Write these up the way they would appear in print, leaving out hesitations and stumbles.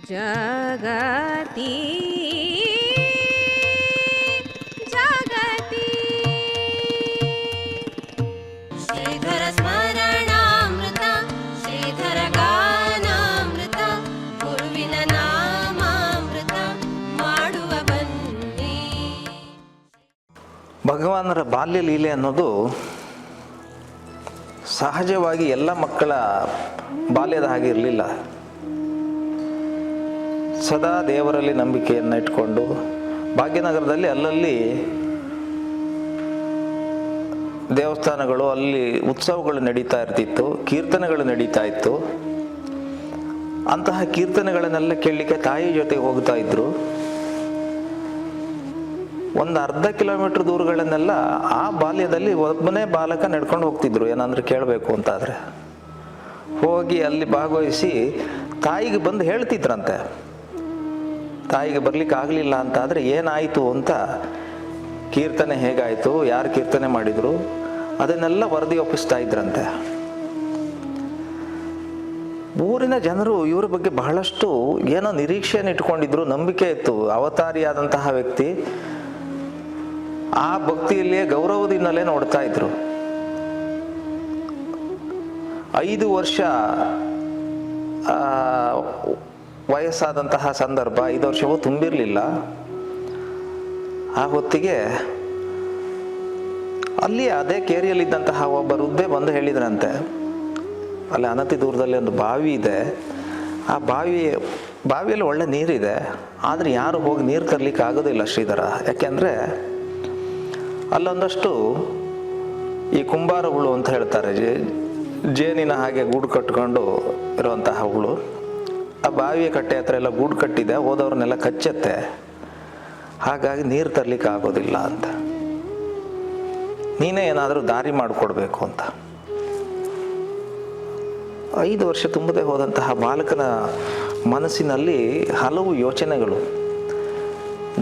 ಜಗತಿ ಜಗತಿ ಶ್ರೀಧರ ಸ್ಮರಣಾಮೃತ ಶ್ರೀಧರ ಗಾನಾಮೃತ ಗುರುವಿನ ನಾಮಾಮೃತ ಮಾಡುವ ಬನ್ನಿ. ಭಗವಾನರ ಬಾಲ್ಯ ಲೀಲೆ ಅನ್ನೋದು ಸಹಜವಾಗಿ ಎಲ್ಲ ಮಕ್ಕಳ ಬಾಲ್ಯದ ಹಾಗೆ ಇರಲಿಲ್ಲ. ಸದಾ ದೇವರಲ್ಲಿ ನಂಬಿಕೆಯನ್ನು ಇಟ್ಕೊಂಡು ಭಾಗ್ಯನಗರದಲ್ಲಿ ಅಲ್ಲಲ್ಲಿ ದೇವಸ್ಥಾನಗಳು, ಅಲ್ಲಿ ಉತ್ಸವಗಳು ನಡೀತಾ ಇರ್ತಿತ್ತು, ಕೀರ್ತನೆಗಳು ನಡೀತಾ ಇತ್ತು. ಅಂತಹ ಕೀರ್ತನೆಗಳನ್ನೆಲ್ಲ ಕೇಳಲಿಕ್ಕೆ ತಾಯಿ ಜೊತೆಗೆ ಹೋಗ್ತಾ ಇದ್ರು. ಒಂದು ಅರ್ಧ ಕಿಲೋಮೀಟರ್ ದೂರಗಳನ್ನೆಲ್ಲ ಆ ಬಾಲ್ಯದಲ್ಲಿ ಒಬ್ಬನೇ ಬಾಲಕ ನಡ್ಕೊಂಡು ಹೋಗ್ತಿದ್ರು, ಏನಂದ್ರೆ ಕೇಳಬೇಕು ಅಂತಾದರೆ. ಹೋಗಿ ಅಲ್ಲಿ ಭಾಗವಹಿಸಿ ತಾಯಿಗೆ ಬಂದು ಹೇಳ್ತಿದ್ರಂತೆ. ತಾಯಿಗೆ ಬರ್ಲಿಕ್ಕೆ ಆಗಲಿಲ್ಲ ಅಂತಾದರೆ ಏನಾಯಿತು ಅಂತ, ಕೀರ್ತನೆ ಹೇಗಾಯಿತು, ಯಾರು ಕೀರ್ತನೆ ಮಾಡಿದರು, ಅದನ್ನೆಲ್ಲ ವರದಿ ಒಪ್ಪಿಸ್ತಾ ಇದ್ರಂತೆ. ಊರಿನ ಜನರು ಇವರ ಬಗ್ಗೆ ಬಹಳಷ್ಟು ಏನೋ ನಿರೀಕ್ಷೆಯನ್ನು ಇಟ್ಕೊಂಡಿದ್ರು, ನಂಬಿಕೆ ಇತ್ತು. ಅವತಾರಿಯಾದಂತಹ ವ್ಯಕ್ತಿ ಆ ಭಕ್ತಿಯಲ್ಲಿಯೇ ಗೌರವದಿಂದಲೇ ನೋಡ್ತಾ ಇದ್ರು. 5 ವರ್ಷ ವಯಸ್ಸಾದಂತಹ ಸಂದರ್ಭ, 5 ವರ್ಷವೂ ತುಂಬಿರಲಿಲ್ಲ. ಆ ಹೊತ್ತಿಗೆ ಅಲ್ಲಿ ಅದೇ ಕೇರಿಯಲ್ಲಿದ್ದಂತಹ ಒಬ್ಬ ವೃದ್ಧೆ ಬಂದು ಹೇಳಿದ್ರಂತೆ, ಅಲ್ಲಿ ಅನತಿ ದೂರದಲ್ಲಿ ಒಂದು ಬಾವಿ ಇದೆ, ಆ ಬಾವಿಯಲ್ಲಿ ಒಳ್ಳೆ ನೀರಿದೆ, ಆದರೆ ಯಾರು ಹೋಗಿ ನೀರು ತರಲಿಕ್ಕೆ ಆಗೋದಿಲ್ಲ ಶ್ರೀಧರ. ಯಾಕೆಂದರೆ ಅಲ್ಲೊಂದಷ್ಟು ಈ ಕುಂಬಾರ ಹುಳು ಅಂತ ಹೇಳ್ತಾರೆ, ಜೇನಿನ ಹಾಗೆ ಗೂಡು ಕಟ್ಕೊಂಡು ಇರುವಂತಹ ಹುಳು. ಆ ಬಾವಿಯ ಕಟ್ಟೆ ಹತ್ರ ಎಲ್ಲ ಗೂಡು ಕಟ್ಟಿದೆ, ಹೋದವ್ರನ್ನೆಲ್ಲ ಕಚ್ಚತ್ತೆ, ಹಾಗಾಗಿ ನೀರು ತರಲಿಕ್ಕೆ ಆಗೋದಿಲ್ಲ ಅಂತ. ನೀನೇ ಏನಾದರೂ ದಾರಿ ಮಾಡಿಕೊಡ್ಬೇಕು ಅಂತ. 5 ವರ್ಷ ತುಂಬದೆ ಹೋದಂತಹ ಬಾಲಕನ ಮನಸ್ಸಿನಲ್ಲಿ ಹಲವು ಯೋಚನೆಗಳು.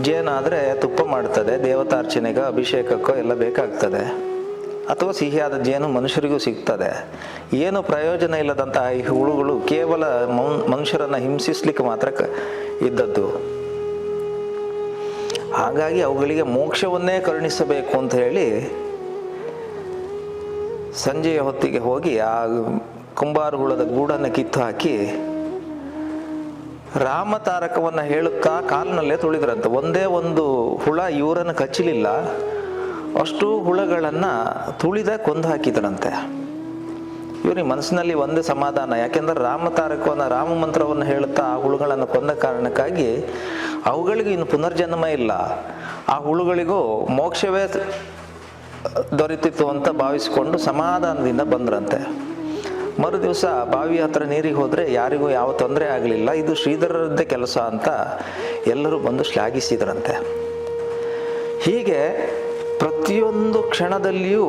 ಜೇನಾದರೆ ತುಪ್ಪ ಮಾಡ್ತದೆ, ದೇವತಾರ್ಚನೆಗೆ ಅಭಿಷೇಕಕ್ಕೋ ಎಲ್ಲ ಬೇಕಾಗ್ತದೆ, ಅಥವಾ ಸಿಹಿಯಾದ ಜೇನು ಮನುಷ್ಯರಿಗೂ ಸಿಗ್ತದೆ. ಏನು ಪ್ರಯೋಜನ ಇಲ್ಲದಂತಹ ಈ ಹುಳುಗಳು ಕೇವಲ ಮನುಷ್ಯರನ್ನು ಹಿಂಸಿಸ್ಲಿಕ್ಕೆ ಮಾತ್ರ ಇದ್ದದ್ದು. ಹಾಗಾಗಿ ಅವುಗಳಿಗೆ ಮೋಕ್ಷವನ್ನೇ ಕರುಣಿಸಬೇಕು ಅಂತ ಹೇಳಿ ಸಂಜೆಯ ಹೊತ್ತಿಗೆ ಹೋಗಿ ಆ ಕುಂಬಾರ ಹುಳದ ಗೂಡನ್ನು ಕಿತ್ತು ಹಾಕಿ ರಾಮತಾರಕವನ್ನು ಹೇಳುತ್ತಾ ಕಾಲಿನಲ್ಲೇ ತುಳಿದ್ರಂತೆ. ಒಂದೇ ಒಂದು ಹುಳ ಇವರನ್ನು ಕಚ್ಚಲಿಲ್ಲ, ಅಷ್ಟು ಹುಳಗಳನ್ನು ತುಳಿದ ಕೊಂದು ಹಾಕಿದ್ರಂತೆ. ಇವರಿಗೆ ಮನಸ್ಸಿನಲ್ಲಿ ಒಂದೇ ಸಮಾಧಾನ, ಯಾಕೆಂದರೆ ರಾಮತಾರಕವನ್ನು, ರಾಮ ಮಂತ್ರವನ್ನು ಹೇಳುತ್ತಾ ಆ ಹುಳುಗಳನ್ನು ಕೊಂದ ಕಾರಣಕ್ಕಾಗಿ ಅವುಗಳಿಗೂ ಇನ್ನು ಪುನರ್ಜನ್ಮ ಇಲ್ಲ, ಆ ಹುಳುಗಳಿಗೂ ಮೋಕ್ಷವೇ ದೊರೆತಿತ್ತು ಅಂತ ಭಾವಿಸಿಕೊಂಡು ಸಮಾಧಾನದಿಂದ ಬಂದ್ರಂತೆ. ಮರು ದಿವಸ ಬಾವಿ ಹತ್ರ ನೀರಿಗೆ ಹೋದರೆ ಯಾರಿಗೂ ಯಾವ ತೊಂದರೆ ಆಗಲಿಲ್ಲ, ಇದು ಶ್ರೀಧರರದ್ದೇ ಕೆಲಸ ಅಂತ ಎಲ್ಲರೂ ಬಂದು ಶ್ಲಾಘಿಸಿದ್ರಂತೆ. ಹೀಗೆ ಪ್ರತಿಯೊಂದು ಕ್ಷಣದಲ್ಲಿಯೂ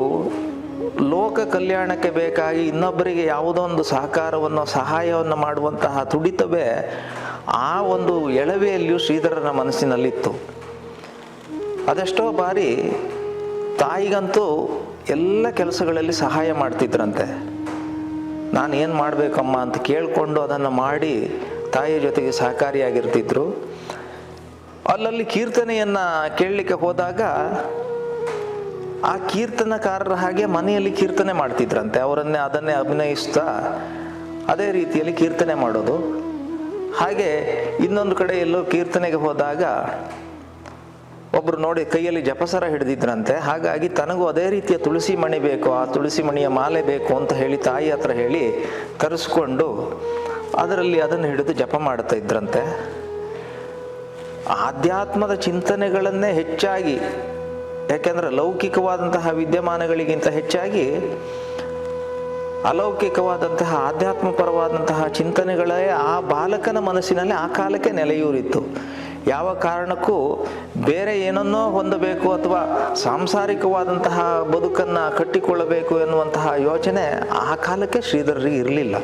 ಲೋಕ ಕಲ್ಯಾಣಕ್ಕೆ ಬೇಕಾಗಿ ಇನ್ನೊಬ್ಬರಿಗೆ ಯಾವುದೋ ಒಂದು ಸಹಕಾರವನ್ನು, ಸಹಾಯವನ್ನು ಮಾಡುವಂತಹ ತುಡಿತವೇ ಆ ಒಂದು ಎಳವೆಯಲ್ಲಿಯೂ ಶ್ರೀಧರನ ಮನಸ್ಸಿನಲ್ಲಿತ್ತು. ಅದೆಷ್ಟೋ ಬಾರಿ ತಾಯಿಗಂತೂ ಎಲ್ಲ ಕೆಲಸಗಳಲ್ಲಿ ಸಹಾಯ ಮಾಡ್ತಿದ್ರಂತೆ. ನಾನು ಏನು ಮಾಡಬೇಕಮ್ಮ ಅಂತ ಕೇಳಿಕೊಂಡು ಅದನ್ನು ಮಾಡಿ ತಾಯಿಯ ಜೊತೆಗೆ ಸಹಕಾರಿಯಾಗಿರ್ತಿದ್ರು. ಅಲ್ಲಲ್ಲಿ ಕೀರ್ತನೆಯನ್ನು ಕೇಳಲಿಕ್ಕೆ ಹೋದಾಗ ಆ ಕೀರ್ತನಕಾರರ ಹಾಗೆ ಮನೆಯಲ್ಲಿ ಕೀರ್ತನೆ ಮಾಡ್ತಿದ್ರಂತೆ. ಅದನ್ನೇ ಅಭಿನಯಿಸ್ತಾ ಅದೇ ರೀತಿಯಲ್ಲಿ ಕೀರ್ತನೆ ಮಾಡೋದು. ಹಾಗೆ ಇನ್ನೊಂದು ಕಡೆ ಎಲ್ಲೋ ಕೀರ್ತನೆಗೆ ಹೋದಾಗ ಒಬ್ಬರು ನೋಡಿ ಕೈಯಲ್ಲಿ ಜಪಸರ ಹಿಡಿದಿದ್ರಂತೆ. ಹಾಗಾಗಿ ತನಗೂ ಅದೇ ರೀತಿಯ ತುಳಸಿ ಮಣಿ ಬೇಕು, ಆ ತುಳಸಿ ಮಣಿಯ ಮಾಲೆ ಬೇಕು ಅಂತ ಹೇಳಿ ತಾಯಿ ಹತ್ರ ಹೇಳಿ ತರಿಸ್ಕೊಂಡು ಅದರಲ್ಲಿ ಅದನ್ನು ಹಿಡಿದು ಜಪ ಮಾಡ್ತಾ ಇದ್ರಂತೆ. ಆಧ್ಯಾತ್ಮದ ಚಿಂತನೆಗಳನ್ನೇ ಹೆಚ್ಚಾಗಿ, ಯಾಕೆಂದರೆ ಲೌಕಿಕವಾದಂತಹ ವಿದ್ಯಮಾನಗಳಿಗಿಂತ ಹೆಚ್ಚಾಗಿ ಅಲೌಕಿಕವಾದಂತಹ ಆಧ್ಯಾತ್ಮಪರವಾದಂತಹ ಚಿಂತನೆಗಳೇ ಆ ಬಾಲಕನ ಮನಸ್ಸಿನಲ್ಲಿ ಆ ಕಾಲಕ್ಕೆ ನೆಲೆಯೂರಿತ್ತು. ಯಾವ ಕಾರಣಕ್ಕೂ ಬೇರೆ ಏನನ್ನೋ ಹೊಂದಬೇಕು ಅಥವಾ ಸಾಂಸಾರಿಕವಾದಂತಹ ಬದುಕನ್ನು ಕಟ್ಟಿಕೊಳ್ಳಬೇಕು ಎನ್ನುವಂತಹ ಯೋಚನೆ ಆ ಕಾಲಕ್ಕೆ ಶ್ರೀಧರರಿಗೆ ಇರಲಿಲ್ಲ.